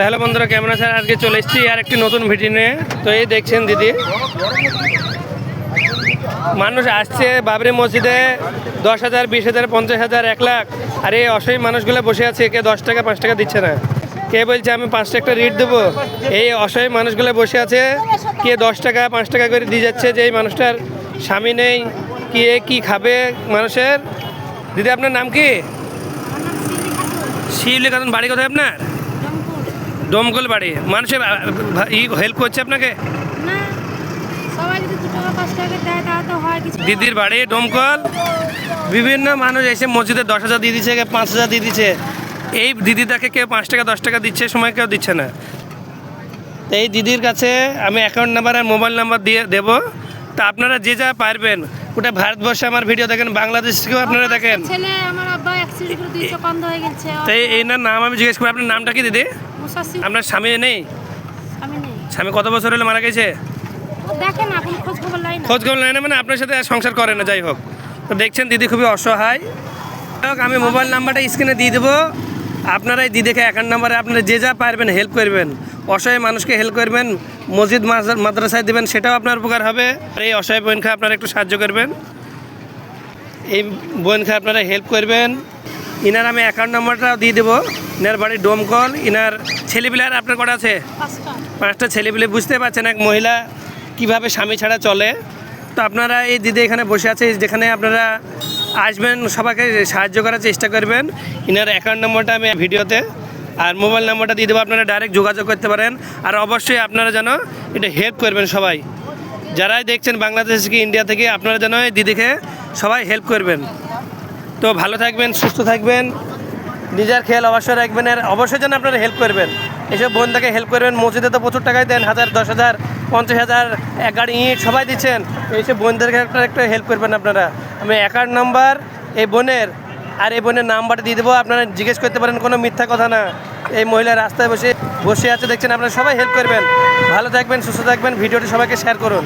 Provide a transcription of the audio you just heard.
Hello বন্ধুরা, কেমন আছেন? আজকে চলে এসেছি আর একটি নতুন ভিডিও নিয়ে। তো এই দেখছেন দিদি, মানুষ আসছে বাবরি মসজিদে 10,000, 20,000, 50,000, 1 লাখ। আর এই অসহায় মানুষগুলো বসে আছে, কে 10 টাকা 5 টাকা দিচ্ছে না, কে বলছে আমি 5 টাকা রিট দেবো। এই অসহায় মানুষগুলো বসে আছে, কে 10 টাকা 5 টাকা করে দিয়ে যাচ্ছে। যে এই মানুষটার স্বামী নেই, কি খাবে মানুষের। দিদি আপনার নাম কি? শিউলি খাতুন। বাড়ি কোথায় আপনার? দমকল বাড়ি। মানুষের হেল্প করছে আপনাকে? দিদির বাড়ি দমকল। বিভিন্ন মানুষ এসে মসজিদে 10,000 দিয়ে দিচ্ছে, 5,000 দিয়ে দিচ্ছে। এই দিদিটাকে কেউ 5 টাকা 10 টাকা দিচ্ছে, সময় কেউ দিচ্ছে না। এই দিদির কাছে আমি অ্যাকাউন্ট নাম্বার আর মোবাইল নাম্বার দিয়ে দেবো। তা আপনারা যে যা পারবেন, ওটা ভারতবর্ষে আমার ভিডিও দেখেন, বাংলাদেশ থেকেও আপনারা দেখেন। তাই এই নাম আমি জিজ্ঞেস করি, আপনার নামটা কি দিদি? আপনার স্বামী নেই? স্বামী কত বছর হলে মারা গেছে? খোঁজ খবর নেয় না, মানে আপনার সাথে সংসার করে না। যাই হোক, তো দেখছেন দিদি খুবই অসহায়। আমি মোবাইল নাম্বারটা স্ক্রিনে দিয়ে দেবো। আপনারা এই দিদিকে অ্যাকাউন্ট নাম্বারে আপনারা যে যা পারবেন হেল্প করবেন। অসহায় মানুষকে হেল্প করবেন, মসজিদ মাদ্রাসায় দেবেন, সেটাও আপনার উপকার হবে। আর এই অসহায় বোনকে আপনারা একটু সাহায্য করবেন, এই বোনকে আপনারা হেল্প করবেন। ইনার আমি অ্যাকাউন্ট নাম্বারটাও দিয়ে দেবো। ইনার বাড়ি ডোমকল। ইনার ছেলেপিলে আর আপনার কটা আছে? 5টা ছেলেপিলে। বুঝতে পারছেন এক মহিলা কিভাবে স্বামী ছাড়া চলে। তো আপনারা এই দিদি এখানে বসে আছে, যেখানে আপনারা আসবেন সবাইকে সাহায্য করার চেষ্টা করবেন। ইনার অ্যাকাউন্ট নম্বরটা আমি ভিডিওতে আর মোবাইল নাম্বারটা দিয়ে দেবো, আপনারা ডাইরেক্ট যোগাযোগ করতে পারেন। আর অবশ্যই আপনারা যেন এটা হেল্প করবেন সবাই, যারাই দেখছেন বাংলাদেশ থেকে, ইন্ডিয়া থেকে, আপনারা যেন এই দিদিকে সবাই হেল্প করবেন। তো ভালো থাকবেন, সুস্থ থাকবেন, নিজের খেয়াল অবশ্যই রাখবেন। আর অবশ্যই যেন আপনারা হেল্প করবেন, এসব বোনটাকে হেল্প করবেন। মসজিদে তো প্রচুর টাকাই দেন, 1,000, 10,000, 50,000, 1 গাড়ি ইট সবাই দিচ্ছেন। এইসব বোনদেরকে একটা হেল্প করবেন আপনারা। আমি অ্যাকাউন্ট নাম্বার এই বোনের আর এই বোনের নাম্বারটা দিয়ে দেবো, আপনারা জিজ্ঞেস করতে পারেন, কোনো মিথ্যা কথা না। এই মহিলা রাস্তায় বসে আছে দেখছেন, আপনারা সবাই হেল্প করবেন। ভালো থাকবেন, সুস্থ থাকবেন, ভিডিওটি সবাইকে শেয়ার করুন।